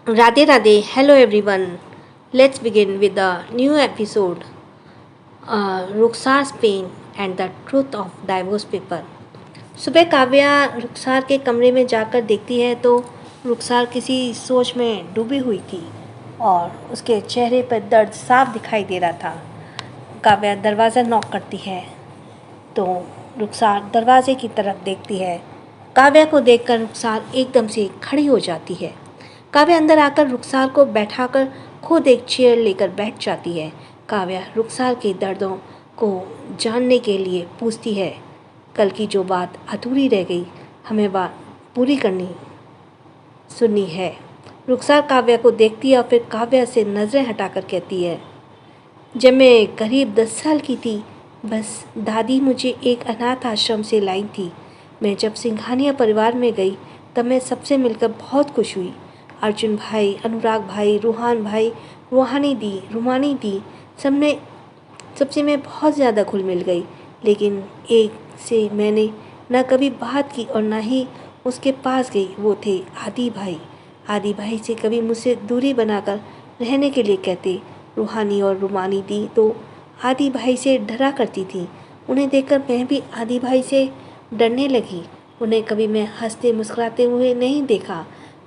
Radhe Radhe, hello everyone. Let's begin with the new episode Ruxar's Pain and the Truth of Divorce Paper. सुबह काव्या रुखसार के कमरे में जाकर देखती है तो रुखसार किसी सोच में डूबी हुई थी और उसके चेहरे पर दर्द साफ दिखाई दे रहा था। काव्या दरवाज़ा नॉक करती है तो रुखसार दरवाजे की तरफ देखती है। काव्या को देखकर रुखसार एकदम से खड़ी हो जाती है। काव्या अंदर आकर रुखसार को बैठाकर खुद एक चेयर लेकर बैठ जाती है। काव्या रुखसार के दर्दों को जानने के लिए पूछती है, कल की जो बात अधूरी रह गई हमें बात पूरी सुननी है। रुखसार काव्या को देखती है और फिर काव्या से नज़रें हटाकर कहती है, जब मैं करीब 10 साल की थी बस दादी मुझे एक अनाथ आश्रम से लाई थी। मैं जब सिंघानिया परिवार में गई तब मैं सबसे मिलकर बहुत खुश हुई। अर्जुन भाई, अनुराग भाई, रूहान भाई, रूमानी दी सबसे मैं बहुत ज़्यादा घुल मिल गई। लेकिन एक से मैंने न कभी बात की और न ही उसके पास गई। वो थे आदि भाई। आदि भाई से कभी मुझसे दूरी बनाकर रहने के लिए कहते। रूहानी और रुमानी दी तो आदि भाई से डरा करती थी। उन्हें देखकर मैं भी आदि भाई से डरने लगी। उन्हें कभी मैं हंसते मुस्कुराते हुए नहीं देखा।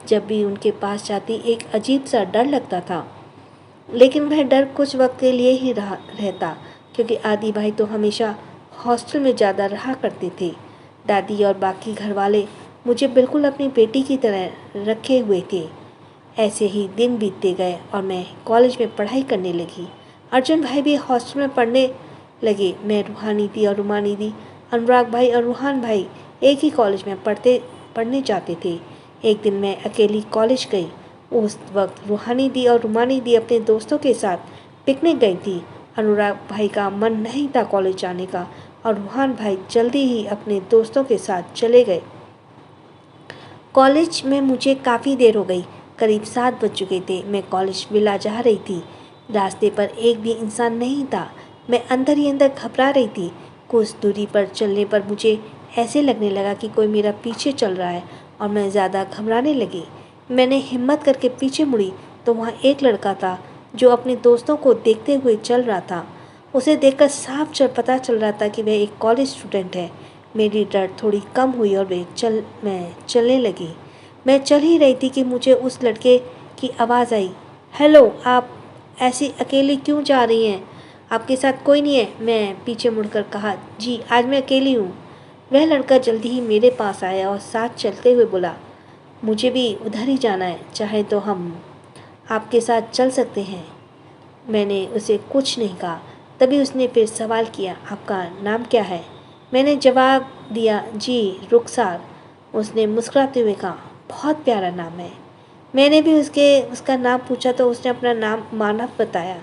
जब भी उनके पास जाती एक अजीब सा डर लगता था, लेकिन वह डर कुछ वक्त के लिए ही रहता, क्योंकि आदि भाई तो हमेशा हॉस्टल में ज़्यादा रहा करते थे। दादी और बाकी घर वाले मुझे बिल्कुल अपनी बेटी की तरह रखे हुए थे। ऐसे ही दिन बीतते गए और मैं कॉलेज में पढ़ाई करने लगी। अर्जुन भाई भी हॉस्टल में पढ़ने लगे। मैं रूहानी दी और रुमानी दी, अनुराग भाई और रूहान भाई एक ही कॉलेज में पढ़ने जाते थे। एक दिन मैं अकेली कॉलेज गई। उस वक्त रूहानी दी और रुमानी दी अपने दोस्तों के साथ पिकनिक गई थी। अनुराग भाई का मन नहीं था कॉलेज जाने का और रूहान भाई जल्दी ही अपने दोस्तों के साथ चले गए। कॉलेज में मुझे काफ़ी देर हो गई, करीब 7 बज चुके थे। मैं कॉलेज विला जा रही थी। रास्ते पर एक भी इंसान नहीं था। मैं अंदर ही अंदर घबरा रही थी। कुछ दूरी पर चलने पर मुझे ऐसे लगने लगा कि कोई मेरा पीछे चल रहा है और मैं ज़्यादा घबराने लगी। मैंने हिम्मत करके पीछे मुड़ी तो वहाँ एक लड़का था जो अपने दोस्तों को देखते हुए चल रहा था। उसे देखकर साफ पता चल रहा था कि वह एक कॉलेज स्टूडेंट है। मेरी डर थोड़ी कम हुई और मैं चलने लगी। मैं चल ही रही थी कि मुझे उस लड़के की आवाज़ आई, हेलो, आप ऐसी अकेली क्यों जा रही हैं? आपके साथ कोई नहीं है? मैं पीछे मुड़कर कहा, जी आज मैं अकेली हूँ। वह लड़का जल्दी ही मेरे पास आया और साथ चलते हुए बोला, मुझे भी उधर ही जाना है, चाहे तो हम आपके साथ चल सकते हैं। मैंने उसे कुछ नहीं कहा। तभी उसने फिर सवाल किया, आपका नाम क्या है? मैंने जवाब दिया, जी रुखसार। उसने मुस्कुराते हुए कहा, बहुत प्यारा नाम है। मैंने भी उसका नाम पूछा तो उसने अपना नाम मानव बताया।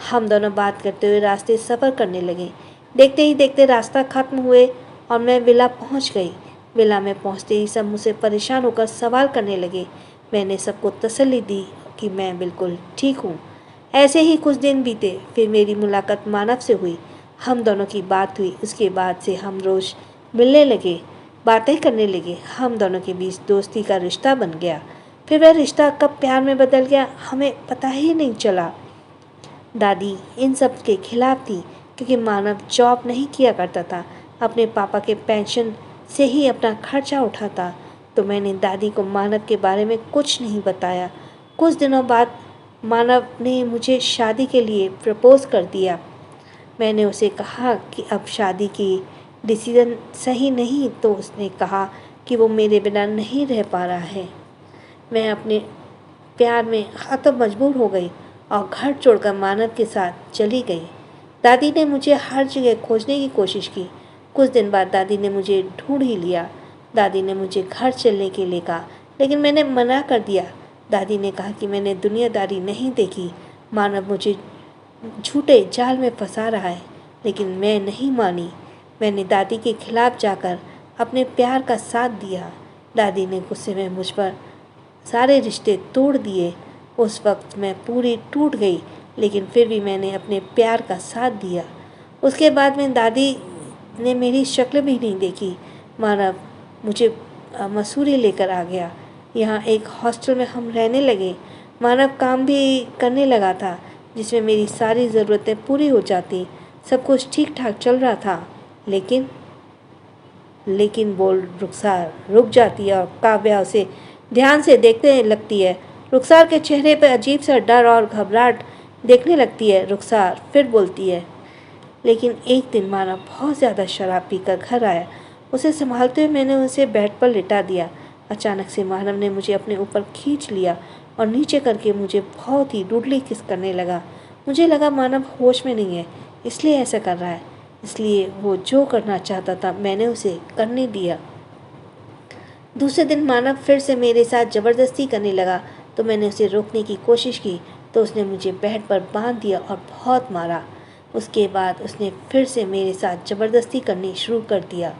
हम दोनों बात करते हुए रास्ते सफ़र करने लगे। देखते ही देखते रास्ता खत्म हुए और मैं विला पहुंच गई। विला में पहुंचते ही सब मुझसे परेशान होकर सवाल करने लगे। मैंने सबको तसल्ली दी कि मैं बिल्कुल ठीक हूँ। ऐसे ही कुछ दिन बीते। फिर मेरी मुलाकात मानव से हुई। हम दोनों की बात हुई। उसके बाद से हम रोज़ मिलने लगे, बातें करने लगे। हम दोनों के बीच दोस्ती का रिश्ता बन गया। फिर वह रिश्ता कब प्यार में बदल गया हमें पता ही नहीं चला। दादी इन सब के खिलाफ थी, क्योंकि मानव जॉब नहीं किया करता था, अपने पापा के पेंशन से ही अपना खर्चा उठाता। तो मैंने दादी को मानव के बारे में कुछ नहीं बताया। कुछ दिनों बाद मानव ने मुझे शादी के लिए प्रपोज कर दिया। मैंने उसे कहा कि अब शादी की डिसीजन सही नहीं, तो उसने कहा कि वो मेरे बिना नहीं रह पा रहा है। मैं अपने प्यार में तो मजबूर हो गई और घर छोड़कर मानव के साथ चली गई। दादी ने मुझे हर जगह खोजने की कोशिश की। कुछ दिन बाद दादी ने मुझे ढूंढ ही लिया। दादी ने मुझे घर चलने के लिए कहा, लेकिन मैंने मना कर दिया। दादी ने कहा कि मैंने दुनियादारी नहीं देखी, मानव मुझे झूठे जाल में फंसा रहा है। लेकिन मैं नहीं मानी। मैंने दादी के खिलाफ जाकर अपने प्यार का साथ दिया। दादी ने गुस्से में मुझ पर सारे रिश्ते तोड़ दिए। उस वक्त मैं पूरी टूट गई, लेकिन फिर भी मैंने अपने प्यार का साथ दिया। उसके बाद में दादी ने मेरी शक्ल भी नहीं देखी। मानव मुझे मसूरी लेकर आ गया। यहाँ एक हॉस्टल में हम रहने लगे। मानव काम भी करने लगा था जिसमें मेरी सारी ज़रूरतें पूरी हो जाती। सब कुछ ठीक ठाक चल रहा था। लेकिन बोल रुखसार रुक जाती है और काव्या उसे ध्यान से देखने लगती है। रुखसार के चेहरे पर अजीब सा डर और घबराहट देखने लगती है। रुखसार फिर बोलती है, लेकिन एक दिन मानव बहुत ज़्यादा शराब पीकर घर आया। उसे संभालते हुए मैंने उसे बेड पर लिटा दिया। अचानक से मानव ने मुझे अपने ऊपर खींच लिया और नीचे करके मुझे बहुत ही रूडली किस करने लगा। मुझे लगा मानव होश में नहीं है, इसलिए ऐसा कर रहा है। इसलिए वो जो करना चाहता था मैंने उसे करने दिया। दूसरे दिन मानव फिर से मेरे साथ ज़बरदस्ती करने लगा तो मैंने उसे रोकने की कोशिश की तो उसने मुझे बेड पर बांध दिया और बहुत मारा। उसके बाद उसने फिर से मेरे साथ ज़बरदस्ती करनी शुरू कर दिया।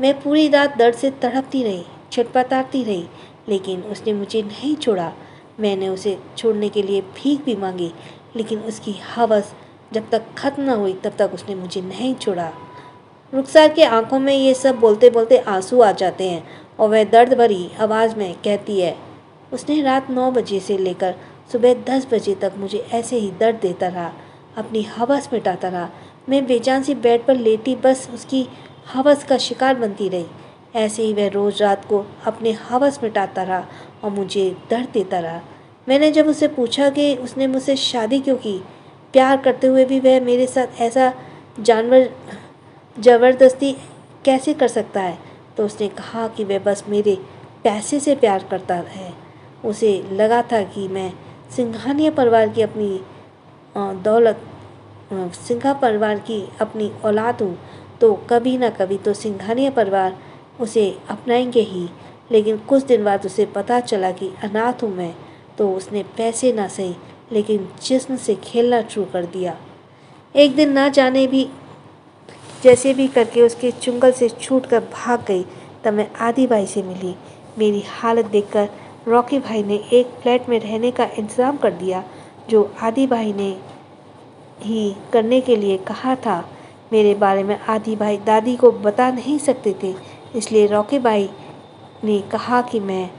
मैं पूरी रात दर्द से तड़पती रही, छटपटाती रही, लेकिन उसने मुझे नहीं छोड़ा। मैंने उसे छोड़ने के लिए भीख भी मांगी, लेकिन उसकी हवस जब तक खत्म न हुई तब तक उसने मुझे नहीं छोड़ा। रुखसार की आंखों में ये सब बोलते बोलते आंसू आ जाते हैं और वह दर्द भरी आवाज़ में कहती है, उसने रात 9 बजे से लेकर सुबह 10 बजे तक मुझे ऐसे ही दर्द देता रहा, अपनी हवस मिटाता रहा। मैं बेजान सी बेड पर लेटी बस उसकी हवस का शिकार बनती रही। ऐसे ही वह रोज़ रात को अपने हवस मिटाता रहा और मुझे दर्द देता रहा। मैंने जब उससे पूछा कि उसने मुझसे शादी क्यों की, प्यार करते हुए भी वह मेरे साथ ऐसा ज़बरदस्ती कैसे कर सकता है, तो उसने कहा कि वह बस मेरे पैसे से प्यार करता है। उसे लगा था कि मैं सिंघानिया परिवार की अपनी सिंघा परिवार की अपनी औलाद हूँ, तो कभी ना कभी तो सिंघानिया परिवार उसे अपनाएंगे ही। लेकिन कुछ दिन बाद उसे पता चला कि अनाथ हूँ मैं, तो उसने पैसे ना सही लेकिन जिस्म से खेलना शुरू कर दिया। एक दिन ना जाने भी जैसे भी करके उसके चुंगल से छूटकर भाग गई। तब मैं आदि भाई से मिली। मेरी हालत देखकर रॉकी भाई ने एक फ्लैट में रहने का इंतज़ाम कर दिया, जो आदि भाई ने ही करने के लिए कहा था। मेरे बारे में आदि भाई दादी को बता नहीं सकते थे, इसलिए रॉकी भाई ने कहा कि मैं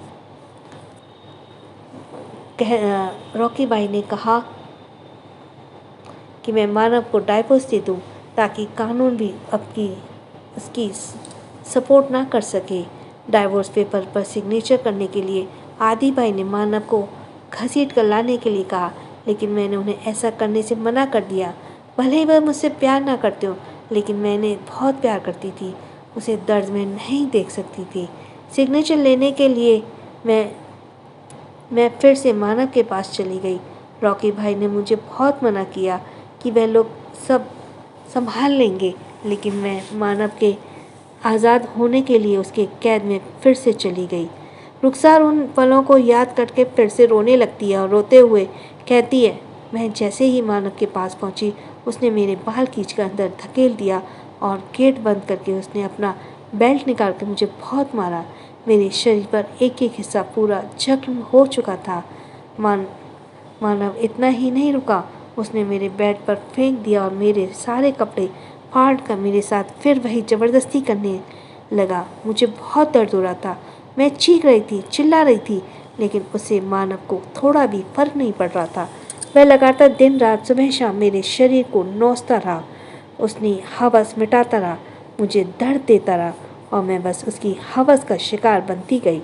मानव को डाइवोर्स दे दूँ ताकि कानून भी उसकी सपोर्ट ना कर सके। डाइवोर्स पेपर पर सिग्नेचर करने के लिए आदि भाई ने मानव को घसीट कर लाने के लिए कहा, लेकिन मैंने उन्हें ऐसा करने से मना कर दिया। भले ही वह मुझसे प्यार ना करते हो, लेकिन मैंने बहुत प्यार करती थी। उसे दर्द में नहीं देख सकती थी। सिग्नेचर लेने के लिए मैं फिर से मानव के पास चली गई। रॉकी भाई ने मुझे बहुत मना किया कि वह लोग सब संभाल लेंगे, लेकिन मैं मानव के आज़ाद होने के लिए उसके कैद में फिर से चली गई। रुखसार उन पलों को याद करके फिर से रोने लगती है और रोते हुए कहती है, मैं जैसे ही मानव के पास पहुंची, उसने मेरे बाल खींचकर अंदर धकेल दिया और गेट बंद करके उसने अपना बेल्ट निकाल कर मुझे बहुत मारा। मेरे शरीर पर एक एक हिस्सा पूरा जख्म हो चुका था। मानव इतना ही नहीं रुका, उसने मेरे बेड पर फेंक दिया और मेरे सारे कपड़े फाड़ कर मेरे साथ फिर वही ज़बरदस्ती करने लगा। मुझे बहुत दर्द हो रहा था। मैं चीख रही थी, चिल्ला रही थी, लेकिन उसे मानव को थोड़ा भी फर्क नहीं पड़ रहा था। वह लगातार दिन रात सुबह शाम मेरे शरीर को नोचता रहा। उसने हवस मिटाता रहा, मुझे दर्द देता रहा और मैं बस उसकी हवस का शिकार बनती गई।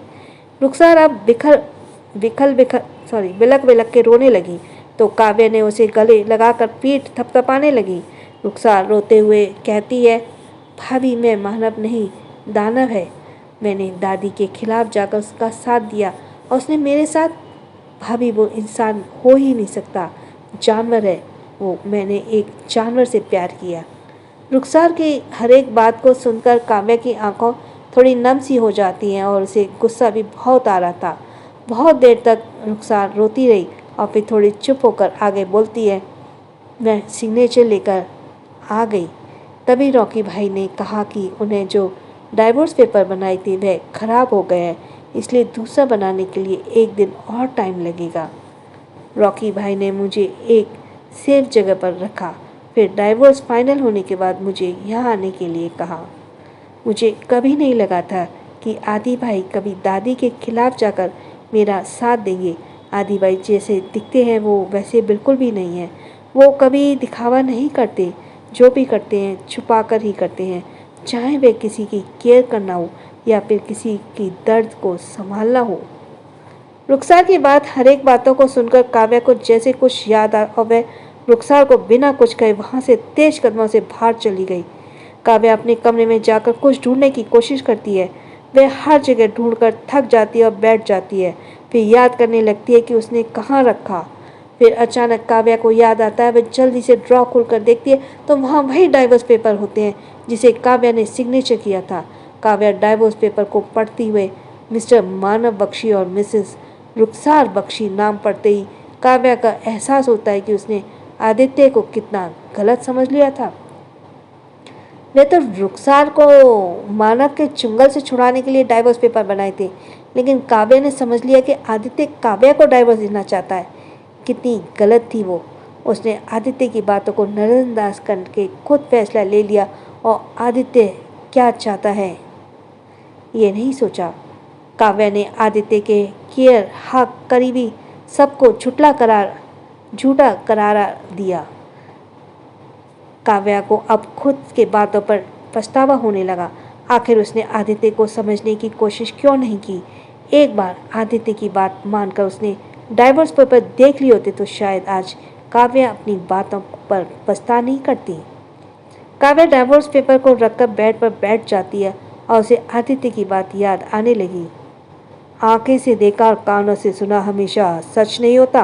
रुखसार अब बिलक बिलक के रोने लगी, तो काव्या ने उसे गले लगाकर पीठ थपथपाने लगी। रुखसार रोते हुए कहती है, भाभी मैं मानव नहीं, दानव है। मैंने दादी के खिलाफ जाकर उसका साथ दिया और उसने मेरे साथ। भाभी वो इंसान हो ही नहीं सकता, जानवर है वो। मैंने एक जानवर से प्यार किया। रुखसार की हर एक बात को सुनकर काव्या की आंखों थोड़ी नम सी हो जाती हैं और उसे गुस्सा भी बहुत आ रहा था। बहुत देर तक रुखसार रोती रही और फिर थोड़ी चुप होकर आगे बोलती है, मैं सिग्नेचर लेकर आ गई। तभी रॉकी भाई ने कहा कि उन्हें जो डाइवोर्स पेपर बनाए थे वह खराब हो गए हैं, इसलिए दूसरा बनाने के लिए एक दिन और टाइम लगेगा। रॉकी भाई ने मुझे एक सेफ जगह पर रखा। फिर डाइवोर्स फाइनल होने के बाद मुझे यहाँ आने के लिए कहा। मुझे कभी नहीं लगा था कि आदि भाई कभी दादी के खिलाफ जाकर मेरा साथ देंगे। आदि भाई जैसे दिखते हैं वो वैसे बिल्कुल भी नहीं है। वो कभी दिखावा नहीं करते, जो भी करते हैं छुपा कर ही करते हैं, चाहे वे किसी की केयर करना हो या फिर किसी की दर्द को संभालना हो। रुखसार की बात हर एक बातों को सुनकर काव्या को जैसे कुछ याद आ और वह रुखसार को बिना कुछ कहे वहां से तेज कदमों से बाहर चली गई। काव्या अपने कमरे में जाकर कुछ ढूंढने की कोशिश करती है। वह हर जगह ढूंढकर थक जाती है और बैठ जाती है। फिर याद करने लगती है कि उसने कहाँ रखा। फिर अचानक काव्या को याद आता है। वह जल्दी से ड्रॉ खोलकर देखती है तो वहाँ वही डाइवोर्स पेपर होते हैं जिसे काव्या ने सिग्नेचर किया था। काव्या डाइवोर्स पेपर को पढ़ती हुए मिस्टर मानव बख्शी और मिसेस रुखसार बख्शी नाम पढ़ते ही काव्या का एहसास होता है कि उसने आदित्य को कितना गलत समझ लिया था। वे तो रुखसार को मानव के चुंगल से छुड़ाने के लिए डाइवोर्स पेपर बनाए थे, लेकिन काव्या ने समझ लिया कि आदित्य काव्या को डाइवोर्स देना चाहता है। कितनी गलत थी वो। उसने आदित्य की बातों को नजरअंदाज करके खुद फैसला ले लिया और आदित्य क्या चाहता है ये नहीं सोचा। काव्या ने आदित्य के केयर, हक, करीबी सबको झूठा करारा दिया। काव्या को अब खुद के बातों पर पछतावा होने लगा। आखिर उसने आदित्य को समझने की कोशिश क्यों नहीं की। एक बार आदित्य की बात मानकर उसने डाइवोर्स पेपर देख लिए होते तो शायद आज काव्या अपनी बातों पर पछता नहीं करती। काव्या डाइवोर्स पेपर को रखकर बेड पर बैठ जाती है और उसे आदित्य की बात याद आने लगी। आंखें से देखा और कानों से सुना हमेशा सच नहीं होता।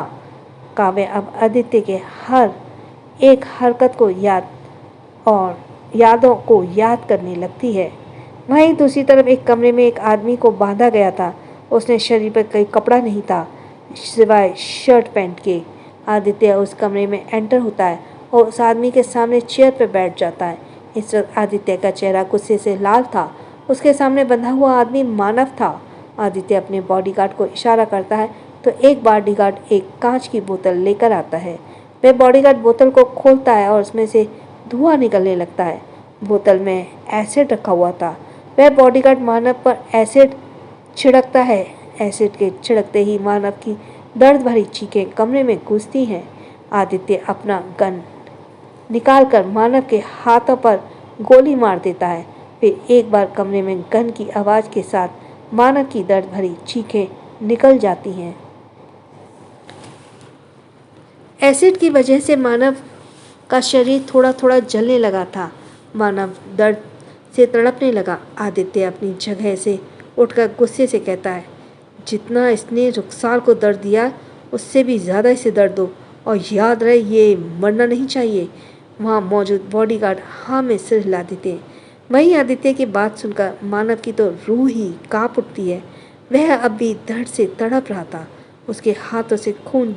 काव्या अब आदित्य के हर एक हरकत को यादों को याद करने लगती है। वहीं दूसरी तरफ एक कमरे में एक आदमी को बांधा गया था। उसने शरीर पर कोई कपड़ा नहीं था सिवाय शर्ट पैंट के। आदित्य उस कमरे में एंटर होता है और उस आदमी के सामने चेयर पर बैठ जाता है। इस वक्त आदित्य का चेहरा गुस्से से लाल था। उसके सामने बंधा हुआ आदमी मानव था। आदित्य अपने बॉडीगार्ड को इशारा करता है तो एक बॉडीगार्ड एक कांच की बोतल लेकर आता है। वह बॉडीगार्ड बोतल को खोलता है और उसमें से धुआं निकलने लगता है। बोतल में एसिड रखा हुआ था। वह बॉडीगार्ड मानव पर एसिड छिड़कता है। एसिड के छिड़कते ही मानव की दर्द भरी चीखें कमरे में गूंजती हैं। आदित्य अपना गन निकालकर मानव के हाथों पर गोली मार देता है। फिर एक बार कमरे में गन की आवाज़ के साथ मानव की दर्द भरी चीखें निकल जाती हैं। एसिड की वजह से मानव का शरीर थोड़ा थोड़ा जलने लगा था। मानव दर्द से तड़पने लगा। आदित्य अपनी जगह से उठकर गुस्से से कहता है, जितना इसने रुखसार को दर्द दिया उससे भी ज़्यादा इसे दर्द दो और याद रहे ये मरना नहीं चाहिए। वहाँ मौजूद बॉडीगार्ड हाँ में सिर हिला देते हैं। वहीं आदित्य की बात सुनकर मानव की तो रूह ही कांप उठती है। वह अब भी दर्द से तड़प रहा था। उसके हाथों से खून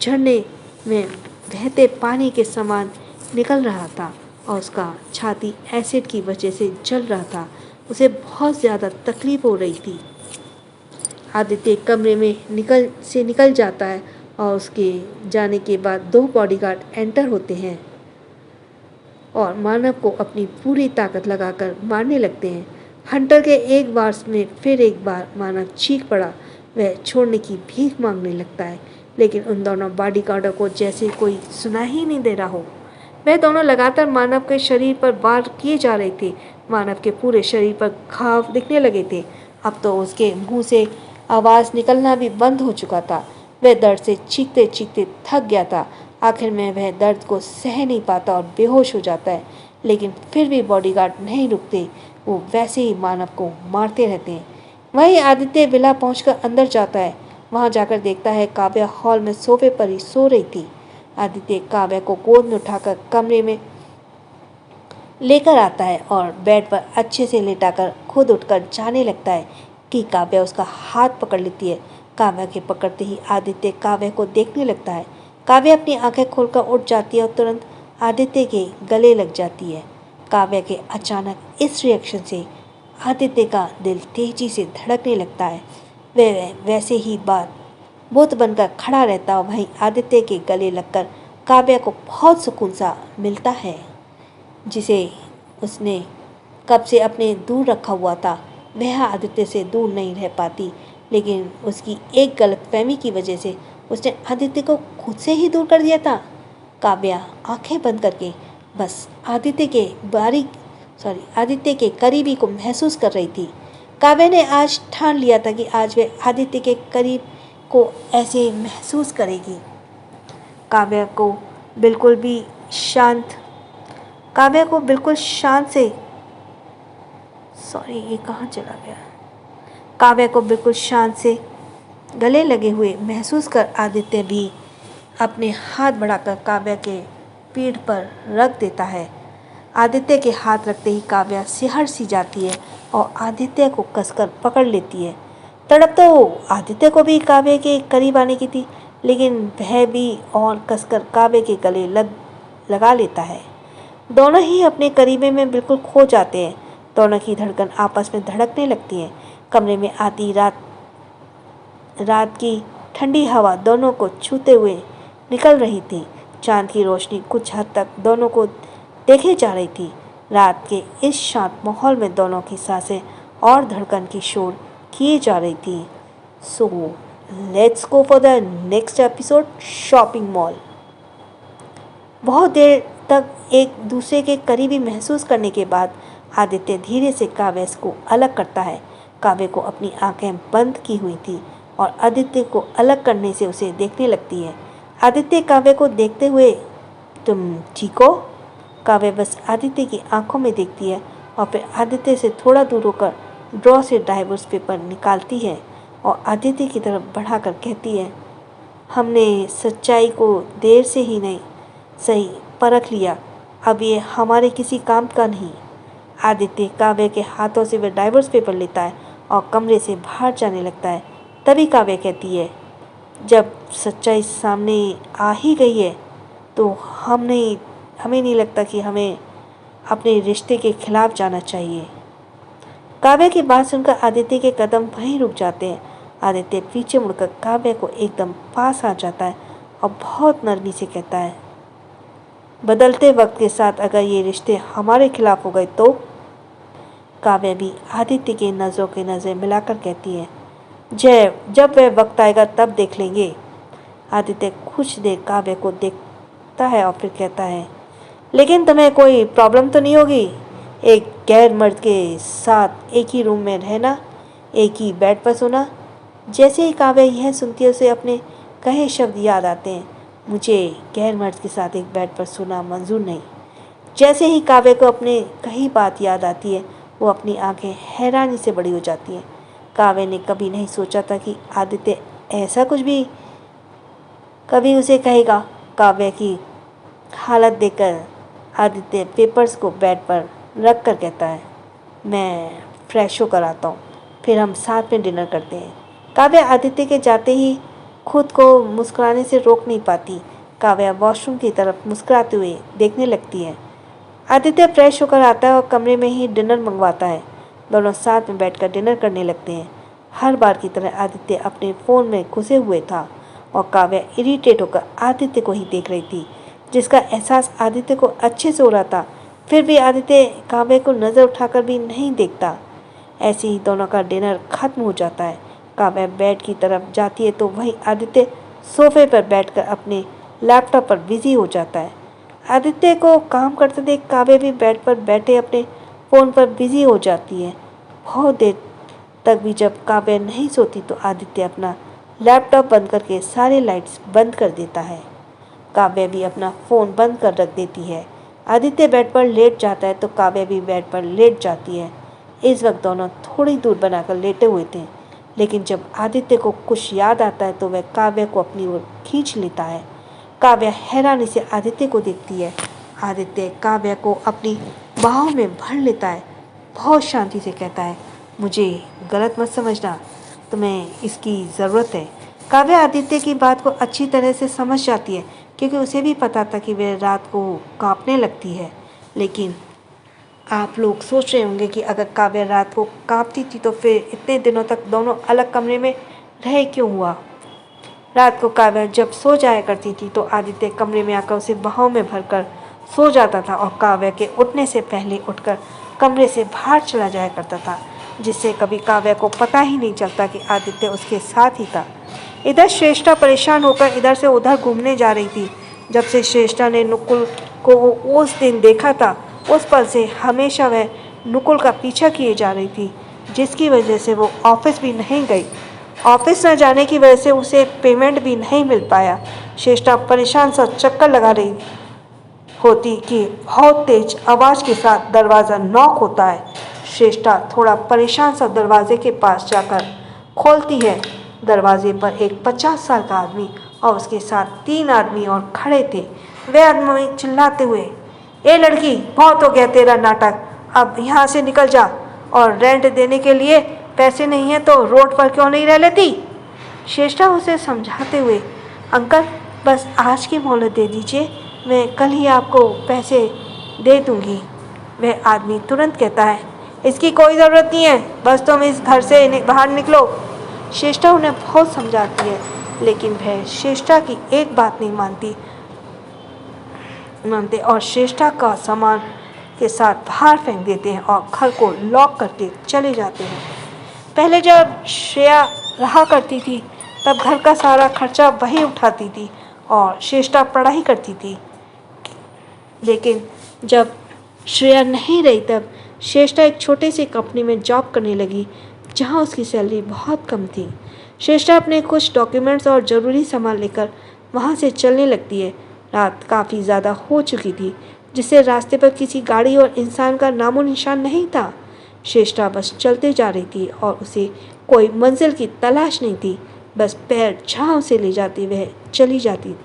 झरने में बहते पानी के समान निकल रहा था और उसका छाती एसिड की वजह से जल रहा था। उसे बहुत ज़्यादा तकलीफ हो रही थी। आदित्य कमरे में निकल जाता है और उसके जाने के बाद दो बॉडीगार्ड एंटर होते हैं और मानव को अपनी पूरी ताकत लगाकर मारने लगते हैं। हंटर के एक बार में फिर एक बार मानव चीख पड़ा। वह छोड़ने की भीख मांगने लगता है, लेकिन उन दोनों बॉडीगार्डों को जैसे कोई सुना ही नहीं दे रहा हो। वह दोनों लगातार मानव के शरीर पर वार किए जा रहे थे। मानव के पूरे शरीर पर घाव दिखने लगे थे। अब तो उसके मुंह से आवाज़ निकलना भी बंद हो चुका था। वह दर्द से चीखते चीखते थक गया था। आखिर में वह दर्द को सह नहीं पाता और बेहोश हो जाता है, लेकिन फिर भी बॉडीगार्ड नहीं रुकते। वो वैसे ही मानव को मारते रहते हैं। वहीं आदित्य विला पहुंचकर अंदर जाता है। वहां जाकर देखता है काव्या हॉल में सोफे पर ही सो रही थी। आदित्य काव्या को गोद में उठाकर कमरे में लेकर आता है और बेड पर अच्छे से लेटाकर खुद उठकर जाने लगता है कि काव्या उसका हाथ पकड़ लेती है। काव्या के पकड़ते ही आदित्य काव्या को देखने लगता है। काव्या अपनी आंखें खोलकर उठ जाती है और तुरंत आदित्य के गले लग जाती है। काव्या के अचानक इस रिएक्शन से आदित्य का दिल तेजी से धड़कने लगता है। वह वैसे ही बुत बनकर खड़ा रहता और वहीं आदित्य के गले लगकर काव्या को बहुत सुकून सा मिलता है, जिसे उसने कब से अपने दूर रखा हुआ था। वह आदित्य से दूर नहीं रह पाती, लेकिन उसकी एक गलतफहमी की वजह से उसने आदित्य को खुद से ही दूर कर दिया था। काव्या आंखें बंद करके बस आदित्य के करीबी को महसूस कर रही थी। काव्या ने आज ठान लिया था कि आज वे आदित्य के करीब को ऐसे महसूस करेगी। काव्या को बिल्कुल शांत से ये कहाँ चला गया। काव्या को बिल्कुल शांत से गले लगे हुए महसूस कर आदित्य भी अपने हाथ बढ़ाकर काव्या के पीठ पर रख देता है। आदित्य के हाथ रखते ही काव्या सिहर सी जाती है और आदित्य को कसकर पकड़ लेती है। तड़प तो आदित्य को भी काव्या के करीब आने की थी, लेकिन वह भी और कसकर काव्या के गले लगा लेता है। दोनों ही अपने करीबे में बिल्कुल खो जाते हैं। दोनों की धड़कन आपस में धड़कने लगती है। कमरे में आती रात की ठंडी हवा दोनों को छूते हुए निकल रही थी। चांद की रोशनी कुछ हद तक दोनों को देखे जा रही थी। रात के इस शांत माहौल में दोनों की सांसें और धड़कन की शोर किए जा रही थी। So let's go for the next episode, shopping mall. बहुत देर तक एक दूसरे के करीबी महसूस करने के बाद आदित्य धीरे से काव्या को अलग करता है। काव्या को अपनी आंखें बंद की हुई थी और आदित्य को अलग करने से उसे देखने लगती है। आदित्य काव्या को देखते हुए, तुम ठीक हो? काव्या बस आदित्य की आंखों में देखती है और फिर आदित्य से थोड़ा दूर होकर ड्रॉ से डाइवोर्स पेपर निकालती है और आदित्य की तरफ बढ़ाकर कहती है, हमने सच्चाई को देर से ही नहीं सही परख लिया। अब ये हमारे किसी काम का नहीं। आदित्य काव्या के हाथों से वह डाइवोर्स पेपर लेता है और कमरे से बाहर जाने लगता है। तभी काव्या कहती है, जब सच्चाई सामने आ ही गई है तो हमें नहीं लगता कि हमें अपने रिश्ते के खिलाफ जाना चाहिए। काव्या की बात सुनकर आदित्य के कदम वहीं रुक जाते हैं। आदित्य पीछे मुड़कर काव्या को एकदम पास आ जाता है और बहुत नरमी से कहता है, बदलते वक्त के साथ अगर ये रिश्ते हमारे खिलाफ हो गए तो? काव्या भी आदित्य के नज़रों के नज़र मिलाकर कहती है, जब वह वक्त आएगा तब देख लेंगे। आदित्य कुछ देर काव्या को देखता है और फिर कहता है, लेकिन तुम्हें कोई प्रॉब्लम तो नहीं होगी एक गैर मर्द के साथ एक ही रूम में रहना, एक ही बेड पर सोना? जैसे ही काव्या यह सुनती है उसे अपने कहे शब्द याद आते हैं, मुझे गैर मर्द के साथ एक बेड पर सोना मंजूर नहीं। जैसे ही काव्या को अपने कही बात याद आती है वो अपनी आंखें हैरानी से बड़ी हो जाती हैं। काव्या ने कभी नहीं सोचा था कि आदित्य ऐसा कुछ भी कभी उसे कहेगा। काव्या की हालत देखकर आदित्य पेपर्स को बेड पर रख कर कहता है, मैं फ्रेश होकर आता हूँ, फिर हम साथ में डिनर करते हैं। काव्या आदित्य के जाते ही खुद को मुस्कुराने से रोक नहीं पाती। काव्या वॉशरूम की तरफ मुस्कुराते हुए देखने लगती है। आदित्य फ्रेश होकर आता है और कमरे में ही डिनर मंगवाता है। दोनों साथ में बैठकर डिनर करने लगते हैं। हर बार की तरह आदित्य अपने फ़ोन में घुसे हुए था और काव्या इरिटेट होकर आदित्य को ही देख रही थी, जिसका एहसास आदित्य को अच्छे से हो रहा था। फिर भी आदित्य काव्या को नज़र उठाकर भी नहीं देखता। ऐसे ही दोनों का डिनर खत्म हो जाता है। काव्या बेड की तरफ जाती है तो वहीं आदित्य सोफे पर बैठकर अपने लैपटॉप पर बिजी हो जाता है। आदित्य को काम करते देख काव्या भी बेड पर बैठे अपने फ़ोन पर बिजी हो जाती है। बहुत देर तक भी जब काव्या नहीं सोती तो आदित्य अपना लैपटॉप बंद करके सारे लाइट्स बंद कर देता है। काव्या भी अपना फ़ोन बंद कर रख देती है। आदित्य बेड पर लेट जाता है तो काव्या भी बेड पर लेट जाती है। इस वक्त दोनों थोड़ी दूर बनाकर लेटे हुए थे, लेकिन जब आदित्य को कुछ याद आता है तो वह काव्या को अपनी ओर खींच लेता है। काव्या हैरानी से आदित्य को देखती है। आदित्य काव्या को अपनी बाहों में भर लेता है। बहुत शांति से कहता है, मुझे गलत मत समझना, तुम्हें इसकी ज़रूरत है। काव्या आदित्य की बात को अच्छी तरह से समझ जाती है, क्योंकि उसे भी पता था कि वह रात को कांपने लगती है। लेकिन आप लोग सोच रहे होंगे कि अगर काव्या रात को कांपती थी तो फिर इतने दिनों तक दोनों अलग कमरे में रहे क्यों हुआ। रात को काव्या जब सो जाया करती थी तो आदित्य कमरे में आकर उसे बाहों में भरकर सो जाता था और काव्या के उठने से पहले उठकर कमरे से बाहर चला जाया करता था। जिससे कभी काव्या को पता ही नहीं चलता कि आदित्य उसके साथ ही था। इधर श्रेष्ठा परेशान होकर इधर से उधर घूमने जा रही थी। जब से श्रेष्ठा ने नुकुल को उस दिन देखा था, उस पल से हमेशा वह नुकुल का पीछा किए जा रही थी, जिसकी वजह से वो ऑफिस भी नहीं गई। ऑफिस न जाने की वजह से उसे पेमेंट भी नहीं मिल पाया। श्रेष्ठा परेशान सा चक्कर लगा रही होती कि बहुत तेज आवाज़ के साथ दरवाज़ा नॉक होता है। श्रेष्ठा थोड़ा परेशान सा दरवाजे के पास जाकर खोलती है। दरवाजे पर एक 50 साल का आदमी और उसके साथ 3 आदमी और खड़े थे। वे आदमी चिल्लाते हुए, ए लड़की, बहुत हो गया तेरा नाटक, अब यहाँ से निकल जा, और रेंट देने के लिए पैसे नहीं है तो रोड पर क्यों नहीं रह लेती। श्रेष्ठा उसे समझाते हुए, अंकल बस आज की मोहलत दे दीजिए, मैं कल ही आपको पैसे दे दूँगी। वह आदमी तुरंत कहता है, इसकी कोई ज़रूरत नहीं है, बस तुम इस घर से बाहर निकलो। श्रेष्ठा उन्हें बहुत समझाती है, लेकिन वह श्रेष्ठा की एक बात नहीं मानते और श्रेष्ठा का सामान के साथ बाहर फेंक देते हैं और घर को लॉक करके चले जाते हैं। पहले जब श्रेया रहा करती थी तब घर का सारा खर्चा वही उठाती थी और श्रेष्ठा पढ़ाई करती थी, लेकिन जब श्रेया नहीं रही तब श्रेष्ठा एक छोटे से कंपनी में जॉब करने लगी, जहां उसकी सैलरी बहुत कम थी। श्रेष्ठा अपने कुछ डॉक्यूमेंट्स और ज़रूरी सामान लेकर वहां से चलने लगती है। रात काफ़ी ज़्यादा हो चुकी थी, जिससे रास्ते पर किसी गाड़ी और इंसान का नामो निशान नहीं था। श्रेष्ठा बस चलते जा रही थी और उसे कोई मंजिल की तलाश नहीं थी, बस पैर जहाँ उसे ले जाती वह चली जाती।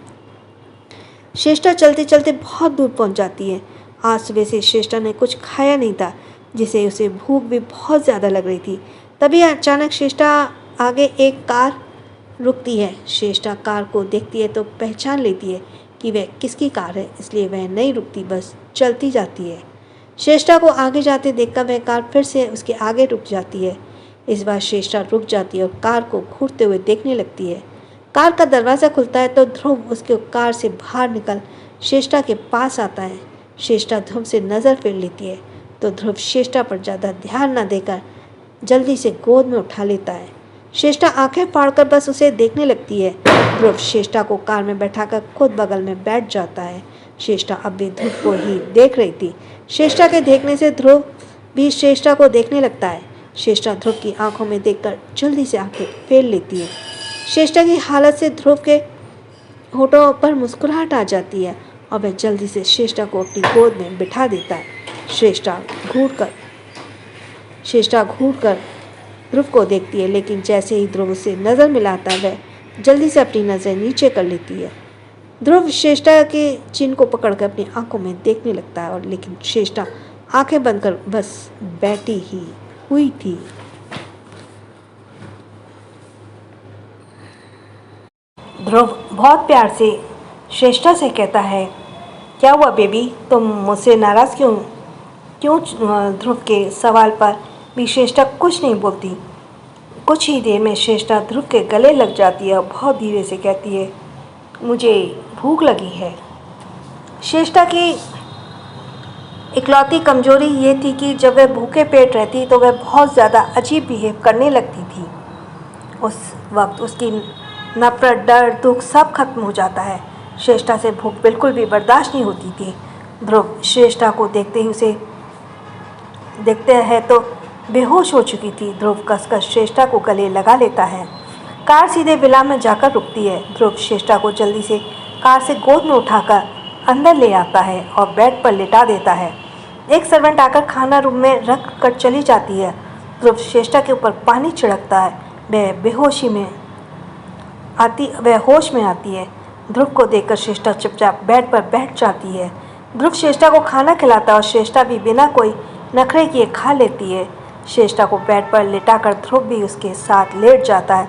श्रेष्ठा चलते चलते बहुत दूर पहुंच जाती है। आज सुबह से श्रेष्ठा ने कुछ खाया नहीं था, जिसे उसे भूख भी बहुत ज़्यादा लग रही थी। तभी अचानक श्रेष्ठा आगे एक कार रुकती है। श्रेष्ठा कार को देखती है तो पहचान लेती है कि वह किसकी कार है, इसलिए वह नहीं रुकती, बस चलती जाती है। श्रेष्ठा को आगे जाते देखकर वह कार फिर से उसके आगे रुक जाती है। इस बार श्रेष्ठा रुक जाती है और कार को घूरते हुए देखने लगती है। कार का दरवाज़ा खुलता है तो ध्रुव उसके कार से बाहर निकल श्रेष्ठा के पास आता है। श्रेष्ठा ध्रुव से नज़र फेर लेती है तो ध्रुव श्रेष्ठा पर ज़्यादा ध्यान न देकर जल्दी से गोद में उठा लेता है। श्रेष्ठा आंखें फाड़कर बस उसे देखने लगती है। ध्रुव श्रेष्ठा को कार में बैठाकर खुद बगल में बैठ जाता है। श्रेष्ठा अब भी ध्रुव को ही देख रही थी। श्रेष्ठा के देखने से ध्रुव भी श्रेष्ठा को देखने लगता है। श्रेष्ठा ध्रुव की आंखों में देखकर जल्दी से आंखें फेर लेती है। श्रेष्ठा की हालत से ध्रुव के होठों पर मुस्कुराहट आ जाती है और वह जल्दी से श्रेष्ठा को अपनी गोद में बिठा देता है। श्रेष्ठा घूरकर ध्रुव को देखती है, लेकिन जैसे ही ध्रुव से नज़र मिलाता है वह जल्दी से अपनी नज़र नीचे कर लेती है। ध्रुव श्रेष्ठा के चिन्ह को पकड़कर अपनी आंखों में देखने लगता है, और लेकिन श्रेष्ठा आंखें बंद कर बस बैठी ही हुई थी। ध्रुव बहुत प्यार से श्रेष्ठा से कहता है, क्या हुआ बेबी, तुम मुझसे नाराज़ क्यों? ध्रुव के सवाल पर भी श्रेष्ठा कुछ नहीं बोलती। कुछ ही देर में श्रेष्ठा ध्रुव के गले लग जाती है और बहुत धीरे से कहती है, मुझे भूख लगी है। श्रेष्ठा की इकलौती कमजोरी ये थी कि जब वह भूखे पेट रहती तो वह बहुत ज़्यादा अजीब बिहेव करने लगती थी। उस वक्त उसकी नफरत, डर, दुख सब खत्म हो जाता है। श्रेष्ठा से भूख बिल्कुल भी बर्दाश्त नहीं होती थी। ध्रुव श्रेष्ठा को देखते ही उसे देखते हैं तो बेहोश हो चुकी थी। ध्रुव कसकर श्रेष्ठा को गले लगा लेता है। कार सीधे विला में जाकर रुकती है। ध्रुव श्रेष्ठा को जल्दी से कार से गोद में उठाकर अंदर ले आता है और बेड पर लिटा देता है। एक सर्वेंट आकर खाना रूम में रख कर चली जाती है। ध्रुव श्रेष्ठा के ऊपर पानी छिड़कता है। वह होश में आती है। ध्रुव को देखकर श्रेष्ठा चुपचाप बेड पर बैठ जाती है। ध्रुव श्रेष्ठा को खाना खिलाता है और श्रेष्ठा भी बिना कोई नखरे किए खा लेती है। श्रेष्ठा को बेड पर लिटाकर ध्रुव भी उसके साथ लेट जाता है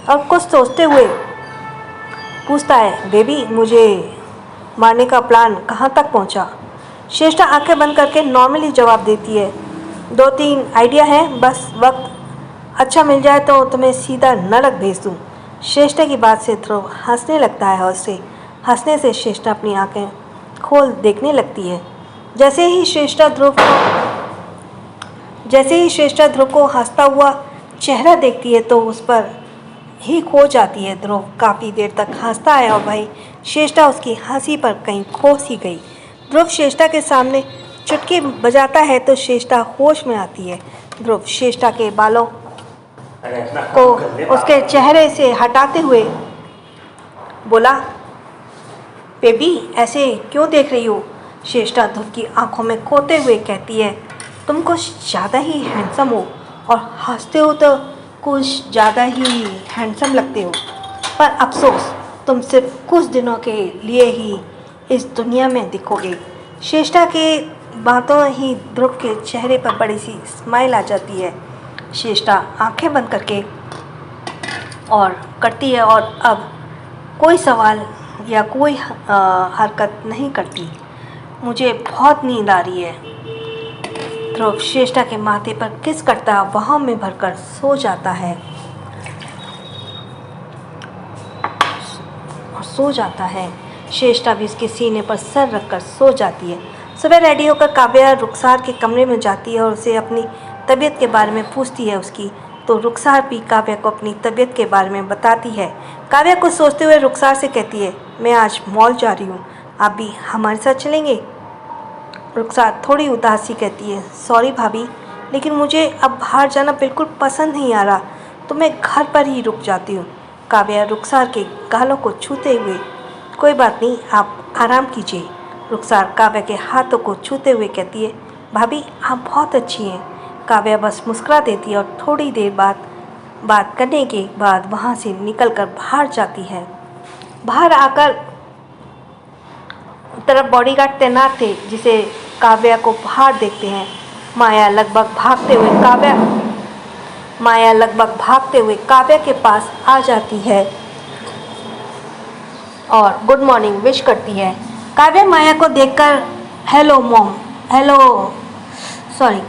और कुछ सोचते हुए पूछता है, बेबी, मुझे मारने का प्लान कहाँ तक पहुँचा? श्रेष्ठा आंखें बंद करके नॉर्मली जवाब देती है, 2-3 आइडिया है, बस वक्त अच्छा मिल जाए तो तुम्हें सीधा नरक भेज दूँ। श्रेष्ठा की बात से ध्रुव हंसने लगता है और उससे हंसने से श्रेष्ठा अपनी आंखें खोल देखने लगती है। जैसे ही श्रेष्ठा ध्रुव को जैसे ही श्रेष्ठा ध्रुव को हंसता हुआ चेहरा देखती है तो उस पर ही खो जाती है। ध्रुव काफ़ी देर तक हंसता है और भाई श्रेष्ठा उसकी हंसी पर कहीं खो सी गई। ध्रुव श्रेष्ठा के सामने चुटकी बजाता है तो श्रेष्ठा होश में आती है। ध्रुव श्रेष्ठा के बालों को उसके चेहरे से हटाते हुए बोला, बेबी ऐसे क्यों देख रही हो? श्रेष्ठा ध्रुव की आंखों में खोते हुए कहती है, तुम कुछ ज़्यादा ही हैंडसम हो और हंसते हो तो कुछ ज़्यादा ही हैंडसम लगते हो, पर अफसोस तुम सिर्फ कुछ दिनों के लिए ही इस दुनिया में दिखोगे। श्रेष्ठा के बातों ही ध्रुव के चेहरे पर बड़ी सी स्माइल आ जाती है। श्रेष्ठा आंखें बंद करके और करती है और अब कोई सवाल या कोई हरकत नहीं करती। मुझे बहुत नींद आ रही है। ध्रुव श्रेष्ठा के माथे पर किस करता बाहों में भरकर सो जाता है और सो जाता है। श्रेष्ठा भी उसके सीने पर सर रखकर सो जाती है। सुबह रेडी होकर काव्या रुखसार के कमरे में जाती है और उसे अपनी तबीयत के बारे में पूछती है उसकी, तो रुखसार भी काव्या को अपनी तबीयत के बारे में बताती है। काव्या कुछ सोचते हुए रुखसार से कहती है, मैं आज मॉल जा रही हूँ, आप भी हमारे साथ चलेंगे? रुखसार थोड़ी उदासी कहती है, सॉरी भाभी, लेकिन मुझे अब बाहर जाना बिल्कुल पसंद नहीं आ रहा, तो मैं घर पर ही रुक जाती हूँ। काव्या रुखसार के गालों को छूते हुए, कोई बात नहीं, आप आराम कीजिए। रुखसार काव्या के हाथों को छूते हुए कहती है, भाभी आप बहुत अच्छी हैं। काव्या बस मुस्कुरा देती है और थोड़ी देर बाद बात करने के बाद वहाँ से निकलकर बाहर जाती है। बाहर आकर तरफ बॉडीगार्ड तैनात थे जिसे काव्या को बाहर देखते हैं। माया लगभग भागते हुए काव्या के पास आ जाती है और गुड मॉर्निंग विश करती है। काव्या माया को देखकर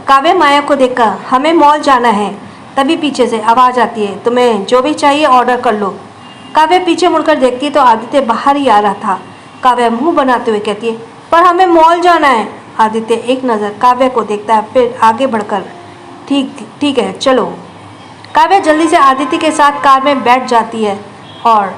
काव्या माया को देखकर हमें मॉल जाना है, तभी पीछे से आवाज़ आती है, तुम्हें जो भी चाहिए ऑर्डर कर लो। काव्या पीछे मुड़कर देखती है तो आदित्य बाहर ही आ रहा था। काव्या मुंह बनाते हुए कहती है, पर हमें मॉल जाना है। आदित्य एक नज़र काव्या को देखता है, फिर आगे बढ़कर ठीक है चलो। काव्या जल्दी से आदित्य के साथ कार में बैठ जाती है और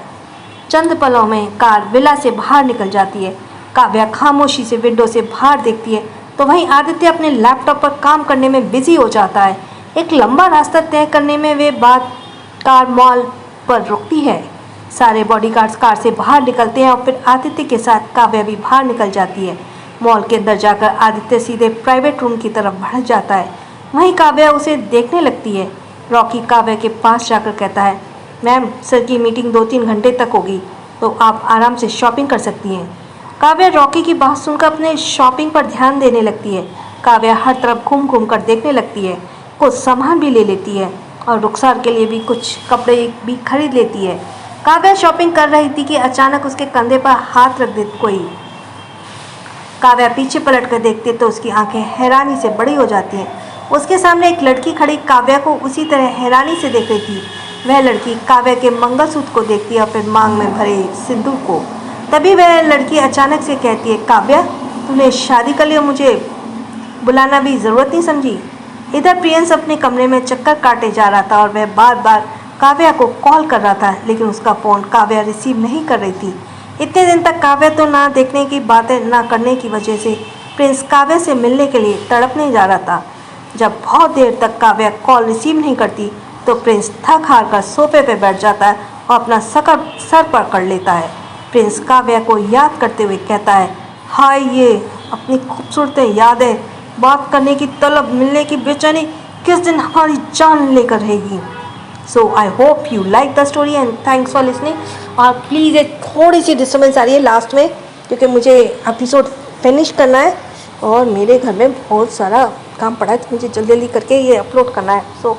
चंद पलों में कार विला से बाहर निकल जाती है। काव्या खामोशी से विंडो से बाहर देखती है तो वहीं आदित्य अपने लैपटॉप पर काम करने में बिजी हो जाता है। एक लंबा रास्ता तय करने में वे बाद कार मॉल पर रुकती है। सारे बॉडीगार्ड्स कार से बाहर निकलते हैं और फिर आदित्य के साथ काव्या भी बाहर निकल जाती है। मॉल के अंदर जाकर आदित्य सीधे प्राइवेट रूम की तरफ बढ़ जाता है। वहीं काव्या उसे देखने लगती है। रॉकी काव्या के पास जाकर कहता है, मैम सर की मीटिंग 2-3 घंटे तक होगी, तो आप आराम से शॉपिंग कर सकती हैं। काव्या रॉकी की बात सुनकर अपने शॉपिंग पर ध्यान देने लगती है। काव्या हर तरफ घूम कर देखने लगती है, कुछ सामान भी ले लेती है और रुखसार के लिए भी कुछ कपड़े भी खरीद लेती है। काव्या शॉपिंग कर रही थी कि अचानक उसके कंधे पर हाथ रख दे कोई। काव्या पीछे पलट कर देखती है तो उसकी आंखें हैरानी से बड़ी हो जाती हैं। उसके सामने एक लड़की खड़ी काव्या को उसी तरह हैरानी से देख रही थी। वह लड़की काव्या के मंगलसूत्र को देखती है और फिर मांग में भरे सिंदूर को। तभी वह लड़की अचानक से कहती है, काव्या तुमने शादी कर लिया, मुझे बुलाना भी ज़रूरत नहीं समझी। इधर प्रियंस अपने कमरे में चक्कर काटे जा रहा था और वह बार बार काव्या को कॉल कर रहा था, लेकिन उसका फ़ोन काव्या रिसीव नहीं कर रही थी। इतने दिन तक काव्या तो ना देखने की बातें ना करने की वजह से प्रिंस काव्या से मिलने के लिए तड़पने जा रहा था। जब बहुत देर तक काव्या कॉल रिसीव नहीं करती तो प्रिंस थक हार कर सोफे पर बैठ जाता है और अपना सर पकड़ लेता है। प्रिंस काव्या को याद करते हुए कहता है, हाय ये अपनी खूबसूरत यादें, बात करने की तलब, मिलने की बेचैनी किस दिन हमारी जान लेकर रहेगी। So I hope you like the story and thanks for listening. और प्लीज़ एक थोड़ी सी डिस्टर्बेंस आ रही है लास्ट में क्योंकि मुझे एपिसोड फिनिश करना है और मेरे घर में बहुत सारा काम पड़ा है तो मुझे जल्दी जल्दी करके ये अपलोड करना है। So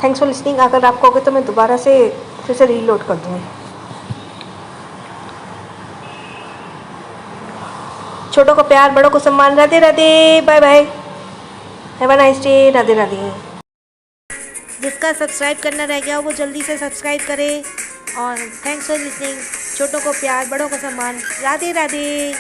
thanks for listening. अगर आप कहोगे तो मैं दोबारा से फिर से रीलोड कर दूँगी। छोटों को प्यार, बड़ों को सम्मान। Radhe Radhe, bye bye, have a nice day. Radhe Radhe. जिसका सब्सक्राइब करना रह गया वो जल्दी से सब्सक्राइब करे और थैंक्स फॉर लिसनिंग। छोटों को प्यार, बड़ों को सम्मान। राधे राधे।